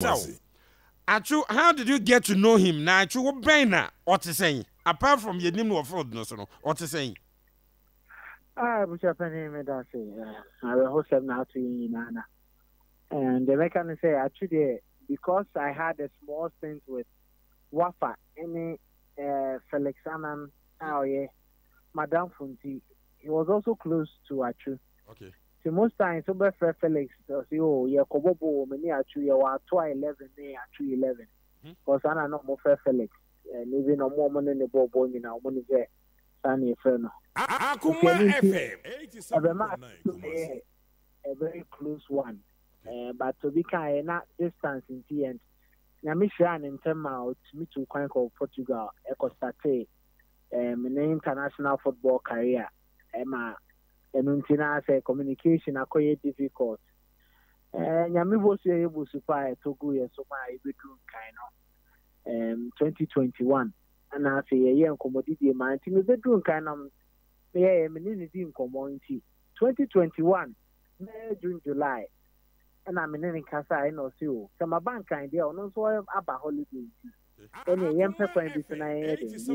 Kumasi. Achu, how did you get to know him? Na Achu, what bena? What to say? Apart from your name of fraud, no, what to say? Which happened me that say, I will host them now to you, Nana. And the can say, actually, because I had a small stint with Wafa, any Felix Anan, Madame Funti, he was also close to Achu. Okay. So most times, so Felix, say, oh, yeah, Kobobo, many Achu, you are 11, Achu 11. Because I know more Felix, maybe no more money in the ball, you know, money there, Sunny Friend. Akuma FM, a very close one. But to be kind of distance in the end. Namishan in terms of me to Portugal, Ecostate, an international football career. Emma, and until say communication are quite difficult. Yami was able to supply Togo, so my kind of 2021. And I say, yeah, commodity, my team is bedroom kind of, yeah, in community. 2021, June, July. And I'm in Casa, I know, so my bank idea, no, so I'm about holiday. Any young pepper and this night, it's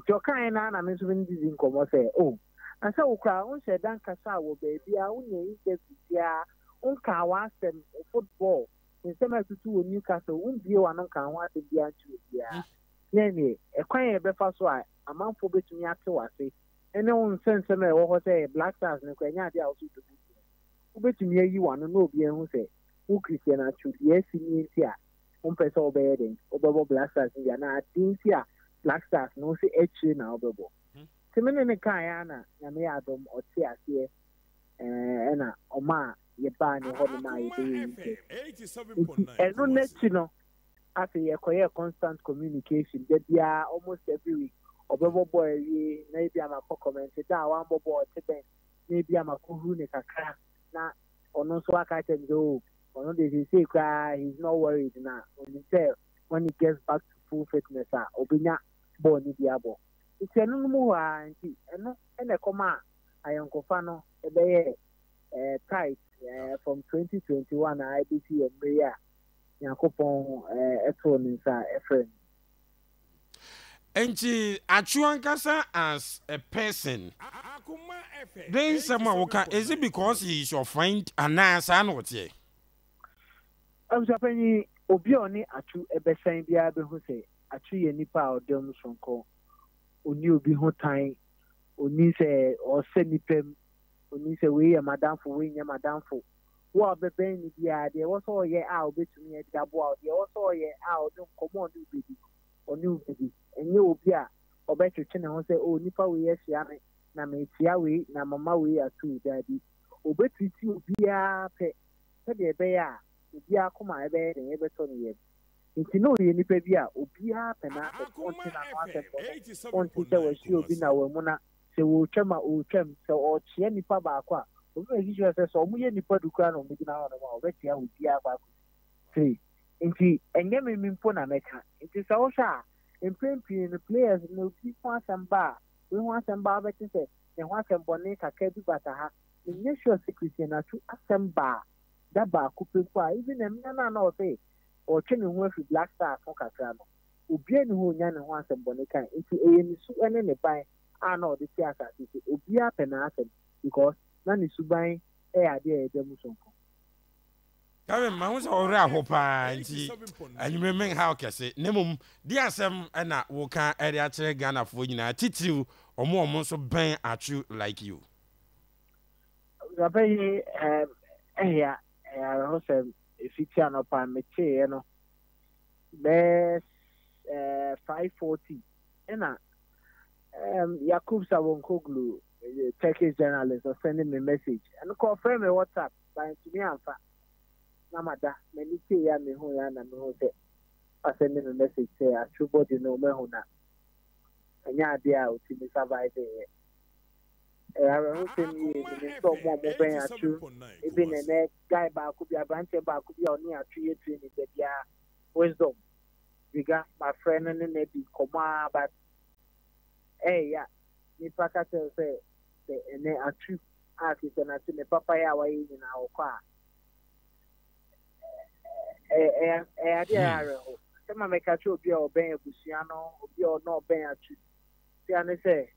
your kind, and I'm in Como say, oh, and so crown said, Dan Casa will be, I only get yeah, on car was them football. In summer to two Newcastle, won't be one on can want to be at you. Yeah, Nanny, a quiet breakfast, why a month for between me after I say, and no one sends them or say Black Stars and Quenya also to do. Bet me you want to know bien who say who Christian actually yes in here on person obeying over Black Stars in Yana Dinsia Black Stars no say now bubble. Timene Kayana Yami Adam or Tia here and Oma Yabani or my and no net you know after a constant communication that they are almost every week or bubble boy maybe I'm a comment that one bubble maybe I'm a kuhune kaka. Na ono so aka tell go ono dey say he's not worried now when he gets back to full fitness obinya ball ni diabo it's enu mu wa nti eno ene koma ayonkofa no ebe tight from 2021 IBC emre yakopon eto ni sa efren. Enchi Achuankasa as a person. Then someone is it because he is your friend and now son what ye? I was happening Obioni Achu Ebesan Bia who say Achu Yenipa or Dem Sonko Uni Ubi Hotai Uni say or Senipem Uni say we a madam for wing a madam for what the Ben Dia there was all ye out between me at Gabo there was all ye out don't come on new baby or new baby. And you be a or better channel say, oh, Nipa we yes, Yami, Namia we, Namama we are too, daddy. Or better you be a pet, a bear, be a come my bed and ever turn yet. If you know the Nipa be a, be a penna, on Twitter was you be now, Mona, say, oh, Chema, oh, Chem, so or Chieni Pabaqua. You says, oh, we any put to crown on me now, or better would be a back. Three. Indeed, and then we mean Ponameka. It is all sharp. In print, the players no people some bar. We want some bar better say, and want some bonnet, Kabi Bataha. In nature secrecy and a true some bar. That bar could qua even a man or say, or chilling with Black Star for Catrano. Ubian who yan wants some bonnet into a soup and any buy. I know the theatre is Ubia Penatem because none is to buy a idea demuson. Karen, I was already hope and you remember how can say Nemum, dear Sam and I will can't area Ghana for you now, Titu or more months of bang at you like you. Rabbi, yeah, I also if you turn up on me, you know, best 540 and Yakub Sawonkoglu, Turkish journalist, or sending me a message and confirm me WhatsApp by to me and Namada, many say ya me who ya na me who say I send me a message say a true body no me who na and ya idea to me survive it. I don't think you so more moving at you. Even a neck guy back could be a branch back could be only a 3 year training that ya wisdom. We got my friend and maybe coma, but hey, yeah, me pakata say and a true artist and I see me papaya away in our car. ade are ho se ma meka che obi a oben abusua no obi a no oben atu se ane se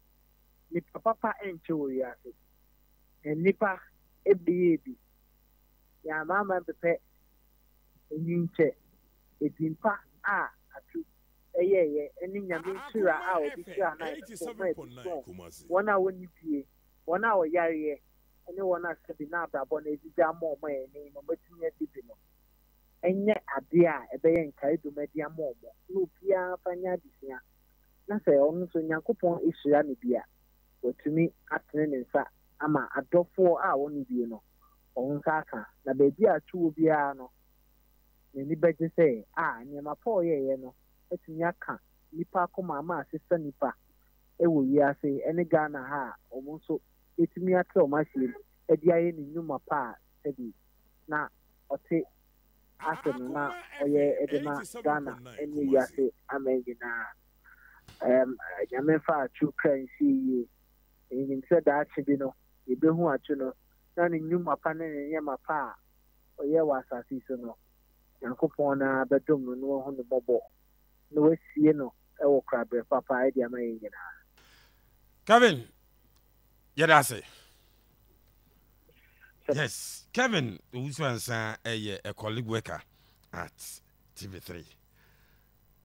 ni papa enche wo ya se nipa ebi ya mama pepe enyinche edimpa a atu eyeye eni nyame nsura a obi sura na wona woni bie wona wo yare ene wona se bi na abrabo na ejija ma omo eni no metinye bibi no enye ade a ebeye nkai domadi ama omo no bia fanya disia na se onu so nyankopon isura ne bia otumi atene ne nsa ama adofo a woni bie no on saka na bebi atu bia no ni beje se nyema po ye no etumi aka nipa akoma ama asesa nipa ewo wiase ene Ghana ha omo so etumi aka o machine edi aye ni nyuma pa ebi na ote asem na oye edema Ghana ene wiase amengina nyame fa atu kan si yin se da chibi no ebehu atu no na ni nyuma pa na nyema pa oye wasasi so no yankopon na bedom no no ho no bobo no wasie no e wo krabe papa e dia mai nyina Kevin yedase yes Kevin Uswansa a colleague worker at TV3